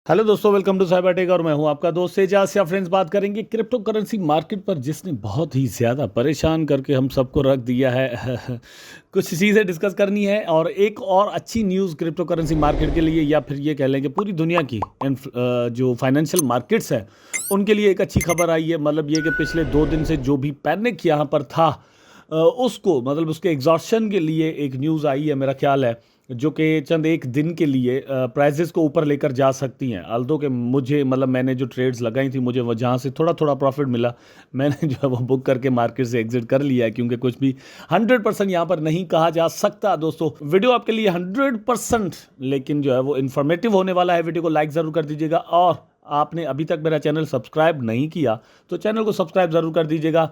Hello दोस्तों, welcome to cyber tech और मैं हूं आपका दोस्त एजाज। या फ्रेंड्स, बात करेंगे क्रिप्टो करेंसी मार्केट पर जिसने बहुत ही ज़्यादा परेशान करके हम सबको रख दिया है। कुछ चीज़ें डिस्कस करनी है और एक और अच्छी न्यूज़ क्रिप्टो करेंसी मार्केट के लिए, या फिर ये कह लें कि पूरी दुनिया की जो फाइनेंशियल मार्केट्स है उनके लिए एक अच्छी खबर आई है। मतलब ये कि पिछले 2 दिन से जो भी पैनिक यहाँ पर था, उसको मतलब उसके एग्जॉशन के लिए एक न्यूज़ आई है, मेरा ख्याल है, जो कि चंद एक दिन के लिए प्राइजेस को ऊपर लेकर जा सकती हैं। अल्दो कि मुझे मतलब मैंने जो ट्रेड्स लगाई थी, मुझे वो जहाँ से थोड़ा थोड़ा प्रॉफिट मिला, मैंने जो है वो बुक करके मार्केट से एग्जिट कर लिया है, क्योंकि कुछ भी 100% यहाँ पर नहीं कहा जा सकता। दोस्तों, वीडियो आपके लिए 100% लेकिन जो है वो इन्फॉर्मेटिव होने वाला है। वीडियो को लाइक ज़रूर कर दीजिएगा, और आपने अभी तक मेरा चैनल सब्सक्राइब नहीं किया तो चैनल को सब्सक्राइब ज़रूर कर दीजिएगा।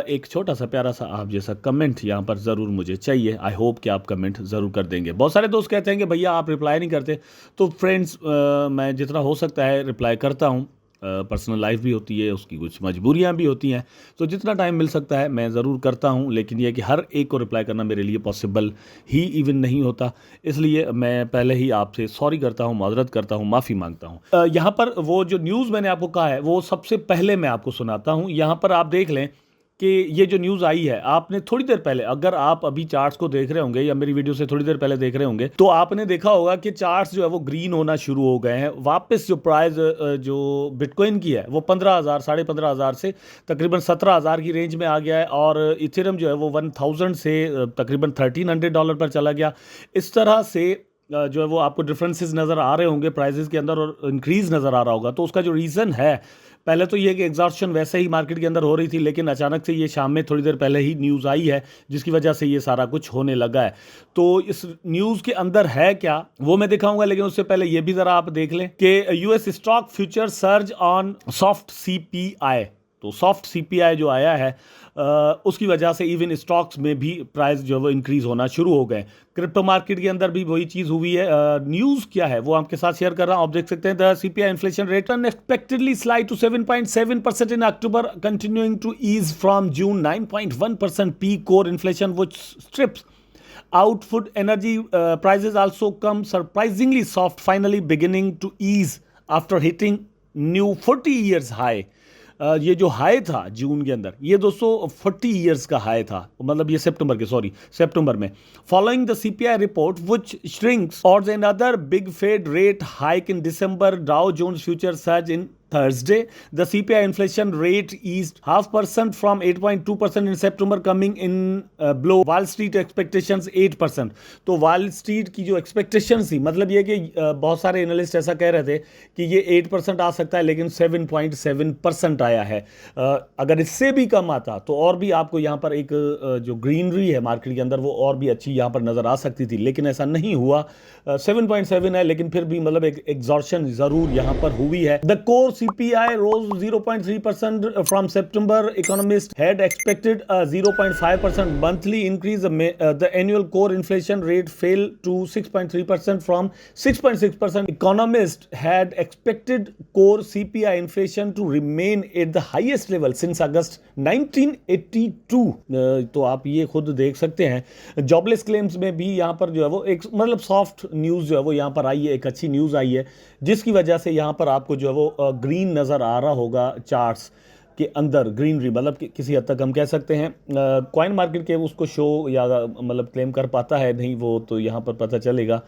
एक छोटा सा प्यारा सा आप जैसा कमेंट यहाँ पर ज़रूर मुझे चाहिए। आई होप कि आप कमेंट ज़रूर कर देंगे। बहुत सारे दोस्त कहते हैं कि भैया आप रिप्लाई नहीं करते, तो फ्रेंड्स मैं जितना हो सकता है रिप्लाई करता हूँ। पर्सनल लाइफ भी होती है, उसकी कुछ मजबूरियां भी होती हैं, तो जितना टाइम मिल सकता है मैं ज़रूर करता हूं। लेकिन यह कि हर एक को रिप्लाई करना मेरे लिए पॉसिबल ही इवन नहीं होता, इसलिए मैं पहले ही आपसे सॉरी करता हूं, माजरत करता हूं, माफ़ी मांगता हूं। यहाँ पर वो जो न्यूज़ मैंने आपको कहा है वो सबसे पहले मैं आपको सुनाता हूं। यहाँ पर आप देख लें कि ये जो न्यूज़ आई है, आपने थोड़ी देर पहले, अगर आप अभी चार्ट्स को देख रहे होंगे या मेरी वीडियो से थोड़ी देर पहले देख रहे होंगे, तो आपने देखा होगा कि चार्ट्स जो है वो ग्रीन होना शुरू हो गए हैं। वापस जो प्राइस जो बिटकॉइन की है वो 15,000 15,500 से तकरीबन 17,000 की रेंज में आ गया है, और इथेरियम जो है वो 1,000 से तकरीबन $1,300 पर चला गया। इस तरह से जो है वो आपको डिफरेंसेस नज़र आ रहे होंगे प्राइजेस के अंदर, और इंक्रीज नज़र आ रहा होगा। तो उसका जो रीज़न है, पहले तो ये कि एग्जॉर्शन वैसे ही मार्केट के अंदर हो रही थी, लेकिन अचानक से ये शाम में थोड़ी देर पहले ही न्यूज़ आई है, जिसकी वजह से ये सारा कुछ होने लगा है। तो इस न्यूज़ के अंदर है क्या वो मैं दिखाऊंगा, लेकिन उससे पहले ये भी ज़रा आप देख लें कि US stock future surge on soft CPI. तो सॉफ्ट सीपीआई जो आया है, उसकी वजह से इवन स्टॉक्स में भी प्राइस जो है वो इंक्रीज होना शुरू हो गए। क्रिप्टो मार्केट के अंदर भी वही चीज़ हुई है। न्यूज़ क्या है वो आपके साथ शेयर कर रहा हूं। आप देख सकते हैं, the CPI inflation rate unexpectedly slide to 7.7% in October, continuing to ease from June 9.1% peak core inflation which strips out food energy prices also come surprisingly soft, finally beginning to ease after hitting new 40 years high। ये जो high था जून के अंदर, ये दोस्तों 40 years का high था। मतलब ये सितंबर में, following the CPI report which shrinks or another big Fed rate hike in December, Dow Jones future surge in Thursday, the CPI inflation rate eased 0.5% from 8.2% in September, coming in below Wall Street expectations 8%। तो Wall Street की जो expectations थी, मतलब ये कि बहुत सारे analyst ऐसा कह रहे थे कि ये 8% आ सकता है, लेकिन 7.7% आया है। अगर इससे भी कम आता तो और भी आपको यहाँ पर एक जो ग्रीनरी है मार्केट के अंदर वो और भी अच्छी यहाँ पर नजर आ सकती थी, लेकिन ऐसा नहीं हुआ। 7.7 है, लेकिन फिर भी मतलब एक एग्जॉर्शन जरूर यहाँ पर हुई है। The core CPI rose 0.3% from September. Economists had expected a 0.5% monthly increase. The annual core inflation rate fell to 6.3% from 6.6%. Economists had expected core CPI inflation to remain at the highest level since August 1982। तो आप ये खुद देख सकते हैं। Jobless claims में भी यहाँ पर जो है वो एक मतलब सॉफ्ट न्यूज़ जो है वो यहाँ पर आई है, एक अच्छी न्यूज़ आई है, जिसकी वजह से यहाँ पर आपको जो है वो ग्रीन नज़र आ रहा होगा चार्ट्स के अंदर। ग्रीनरी मतलब किसी हद तक हम कह सकते हैं कॉइन मार्केट के उसको शो या मतलब क्लेम कर पाता है नहीं, वो तो यहाँ पर पता चलेगा।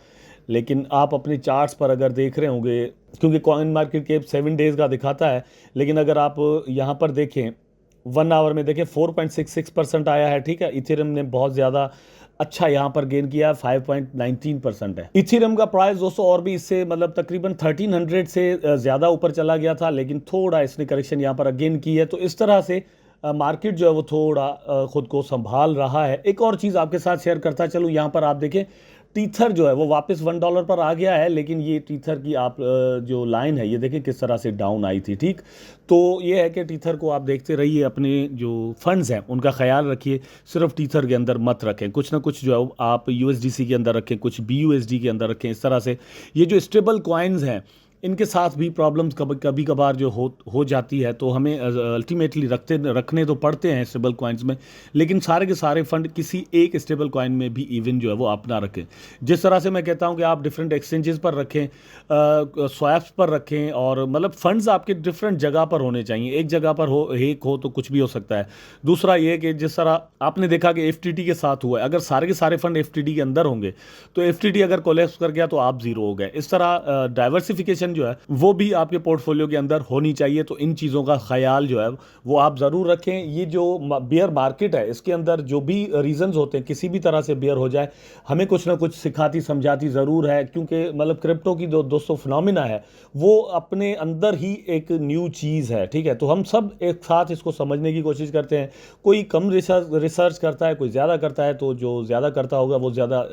लेकिन आप अपने चार्ट्स पर अगर देख रहे होंगे, क्योंकि कॉइन मार्केट के 7 डेज़ का दिखाता है, लेकिन अगर आप यहाँ पर देखें 1 आवर में देखें 4.66% आया है। ठीक है, इथेरियम ने बहुत ज़्यादा अच्छा यहाँ पर गेन किया, 5.19% है। इथेरियम का प्राइस दोस्तों और भी इससे मतलब तकरीबन 1300 से ज़्यादा ऊपर चला गया था, लेकिन थोड़ा इसने करेक्शन यहाँ पर अगेन की है। तो इस तरह से मार्केट जो है वो थोड़ा खुद को संभाल रहा है। एक और चीज़ आपके साथ शेयर करता चलूँ, यहाँ पर आप देखें टीथर जो है वो वापस $1 पर आ गया है, लेकिन ये टीथर की आप जो लाइन है ये देखिए किस तरह से डाउन आई थी। ठीक, तो ये है कि टीथर को आप देखते रहिए, अपने जो फंड्स हैं उनका ख्याल रखिए, सिर्फ टीथर के अंदर मत रखें, कुछ ना कुछ जो है आप USDC के अंदर रखें, कुछ BUSD के अंदर रखें। इस तरह से ये जो स्टेबल कॉइन्स हैं इनके साथ भी प्रॉब्लम्स कभी कभार जो हो जाती है, तो हमें अल्टीमेटली रखने तो पड़ते हैं स्टेबल कॉइन्स में, लेकिन सारे के सारे फंड किसी एक स्टेबल कॉइन में भी इवन जो है वो आप ना रखें। जिस तरह से मैं कहता हूं कि आप डिफरेंट एक्सचेंजेस पर रखें, स्वैप्स पर रखें, और मतलब फंड्स आपके डिफरेंट जगह पर होने चाहिए। एक जगह पर एक हो तो कुछ भी हो सकता है। दूसरा ये कि जिस तरह आपने देखा कि एफटीटी के साथ हुआ है, अगर सारे के सारे फंड एफटीटी के अंदर होंगे तो एफटीटी अगर कोलैप्स कर गया तो आप जीरो हो गए। इस तरह डाइवर्सिफिकेशन जो है वो भी आपके पोर्टफोलियो के अंदर होनी चाहिए। तो इन चीज़ों का ख्याल जो है वो आप ज़रूर रखें। ये जो बियर मार्केट है, इसके अंदर जो भी रीजंस होते हैं, किसी भी तरह से बियर हो जाए, हमें कुछ ना कुछ सिखाती समझाती ज़रूर है, क्योंकि मतलब क्रिप्टो की जो दोस्तों फिनोमिना है वो अपने अंदर ही एक न्यू चीज़ है, ठीक है। तो हम सब एक साथ इसको समझने की कोशिश करते हैं। कोई कम रिसर्च करता है, कोई ज़्यादा करता है, तो जो ज़्यादा करता होगा वो ज़्यादा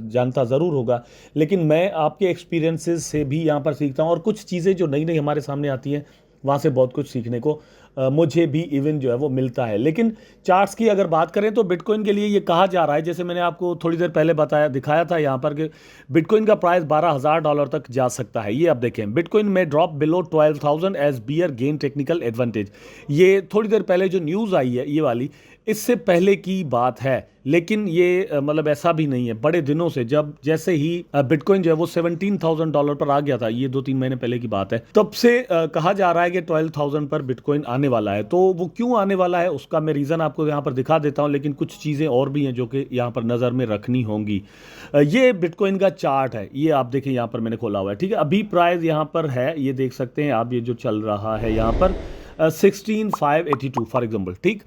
जानता ज़रूर होगा। लेकिन मैं आपके एक्सपीरियंसेस से भी यहाँ पर सीखता हूँ, और कुछ चीज़ें जो नई नई हमारे सामने आती हैं वहाँ से बहुत कुछ सीखने को मुझे भी इवन जो है वो मिलता है। लेकिन चार्ट्स की अगर बात करें तो बिटकॉइन के लिए ये कहा जा रहा है, जैसे मैंने आपको थोड़ी देर पहले दिखाया था यहाँ पर, कि बिटकॉइन का प्राइस $12,000 तक जा सकता है। ये आप देखें, बिटकॉइन में drop below 12,000 as bear gain technical advantage. ये थोड़ी देर पहले जो न्यूज़ आई है ये वाली, इससे पहले की बात है। लेकिन ये मतलब ऐसा भी नहीं है, बड़े दिनों से जब जैसे ही बिटकॉइन जो है वो $17,000 पर आ गया था, ये 2-3 महीने पहले की बात है, तब से कहा जा रहा है कि 12,000 पर बिटकॉइन आने वाला है। तो वो क्यों आने वाला है उसका मैं रीज़न आपको यहाँ पर दिखा देता हूँ, लेकिन कुछ चीज़ें और भी हैं जो कि यहाँ पर नज़र में रखनी होंगी। ये बिटकॉइन का चार्ट है, ये आप देखें, यहाँ पर मैंने खोला हुआ है, ठीक है। अभी प्राइस यहाँ पर है, ये देख सकते हैं आप, ये जो चल रहा है यहाँ पर 16,582 फॉर एग्जाम्पल, ठीक।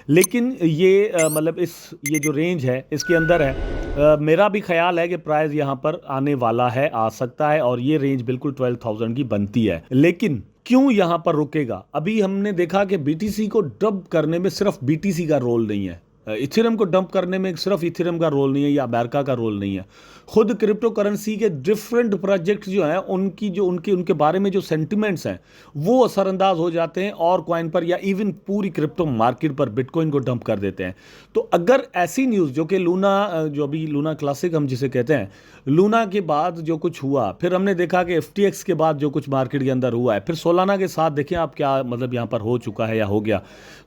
लेकिन ये मतलब ये जो रेंज है इसके अंदर है। मेरा भी ख्याल है कि प्राइस यहाँ पर आने वाला है, आ सकता है, और ये रेंज बिल्कुल 12,000 की बनती है। लेकिन क्यों यहाँ पर रुकेगा? अभी हमने देखा कि बीटीसी को डंप करने में सिर्फ बीटीसी का रोल नहीं है, इथेरियम को डंप करने में सिर्फ इथेरियम का रोल नहीं है, या अमेरिका का रोल नहीं है। खुद क्रिप्टो करेंसी के डिफरेंट प्रोजेक्ट्स जो हैं, उनकी जो उनके बारे में जो सेंटिमेंट्स हैं वो असरअंदाज हो जाते हैं, और कॉइन पर या इवन पूरी क्रिप्टो मार्केट पर बिटकॉइन को डंप कर देते हैं। तो अगर ऐसी न्यूज़ जो कि लूना, जो अभी लूना क्लासिक हम जिसे कहते हैं, लूना के बाद जो कुछ हुआ, फिर हमने देखा कि FTX के बाद जो कुछ मार्केट के अंदर हुआ है, फिर सोलाना के साथ देखें आप क्या मतलब यहाँ पर हो चुका है या हो गया।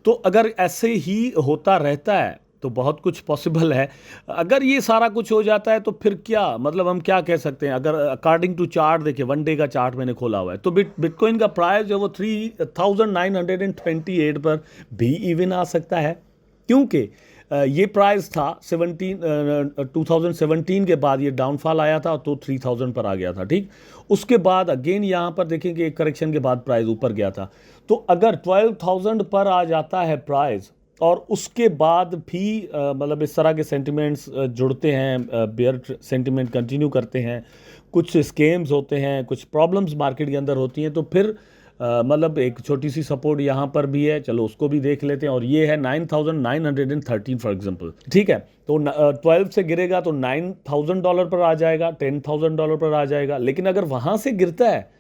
तो अगर ऐसे ही होता रहता है तो बहुत कुछ पॉसिबल है। अगर ये सारा कुछ हो जाता है तो फिर क्या मतलब हम क्या कह सकते हैं? अगर अकॉर्डिंग टू चार्ट देखिए, 1 डे का चार्ट मैंने खोला हुआ है, तो बिटकॉइन का प्राइस जो वो 3,928 पर भी इवन आ सकता है, क्योंकि ये प्राइस था 2017 के बाद ये डाउनफॉल आया था तो 3,000 पर आ गया था, ठीक। उसके बाद अगेन यहाँ पर देखेंगे एक करेक्शन के बाद प्राइस ऊपर गया था। तो अगर 12,000 पर आ जाता है प्राइस, और उसके बाद भी मतलब इस तरह के सेंटिमेंट्स जुड़ते हैं, बेयर सेंटिमेंट कंटिन्यू करते हैं, कुछ स्कैम्स होते हैं, कुछ प्रॉब्लम्स मार्केट के अंदर होती हैं, तो फिर मतलब एक छोटी सी सपोर्ट यहाँ पर भी है, चलो उसको भी देख लेते हैं। और ये है 9,913 फॉर एग्जांपल, ठीक है। तो 12 से गिरेगा तो $9,000 पर आ जाएगा, $10,000 पर आ जाएगा। लेकिन अगर वहाँ से गिरता है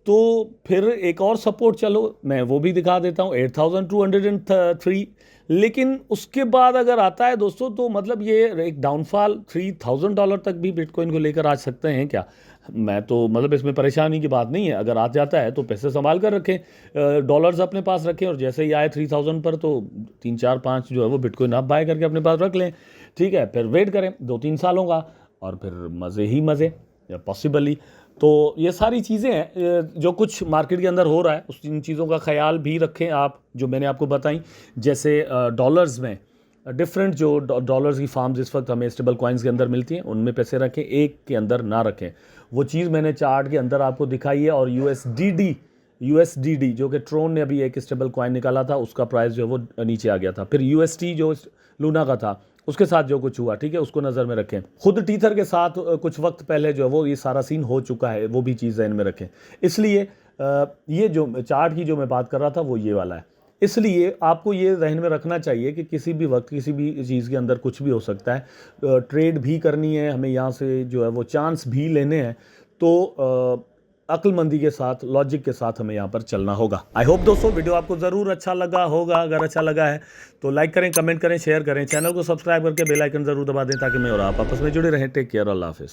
तो फिर एक और सपोर्ट, चलो मैं वो भी दिखा देता हूँ, 8,203। लेकिन उसके बाद अगर आता है दोस्तों, तो मतलब ये एक डाउनफॉल $3,000 तक भी बिटकॉइन को लेकर आ सकते हैं क्या? मैं तो मतलब इसमें परेशानी की बात नहीं है। अगर आ जाता है तो पैसे संभाल कर रखें, डॉलर्स अपने पास रखें, और जैसे ही आए 3,000 पर तो 3, 4, 5 जो है वो बिटकॉइन आप बाय करके अपने पास रख लें, ठीक है। फिर वेट करें 2-3 सालों का, और फिर मज़े ही मज़े पॉसिबली। तो ये सारी चीज़ें हैं जो कुछ मार्केट के अंदर हो रहा है, इन चीज़ों का ख्याल भी रखें आप, जो मैंने आपको बताई। जैसे डॉलर्स में डिफरेंट जो डॉलर्स की फार्म्स इस वक्त हमें स्टेबल कॉइन्स के अंदर मिलती हैं, उनमें पैसे रखें, एक के अंदर ना रखें। वो चीज़ मैंने चार्ट के अंदर आपको दिखाई है। और USDD जो कि ट्रोन ने अभी एक स्टेबल कॉइन निकाला था, उसका प्राइस जो है वो नीचे आ गया था। फिर UST जो लूना का था, उसके साथ जो कुछ हुआ, ठीक है, उसको नज़र में रखें। खुद टीथर के साथ कुछ वक्त पहले जो है वो ये सारा सीन हो चुका है, वो भी चीज़ ज़हन में रखें। इसलिए ये जो चार्ट की जो मैं बात कर रहा था वो ये वाला है। इसलिए आपको ये ज़हन में रखना चाहिए कि किसी भी वक्त किसी भी चीज़ के अंदर कुछ भी हो सकता है। ट्रेड भी करनी है हमें, यहाँ से जो है वो चांस भी लेने हैं, तो अक्लमंदी के साथ, लॉजिक के साथ हमें यहाँ पर चलना होगा। आई होप दोस्तों वीडियो आपको ज़रूर अच्छा लगा होगा। अगर अच्छा लगा है तो लाइक करें, कमेंट करें, शेयर करें, चैनल को सब्सक्राइब करके बेल आइकन ज़रूर दबा दें, ताकि मैं और आप आपस में जुड़े रहें। टेक केयर, अल्लाह हाफिज़।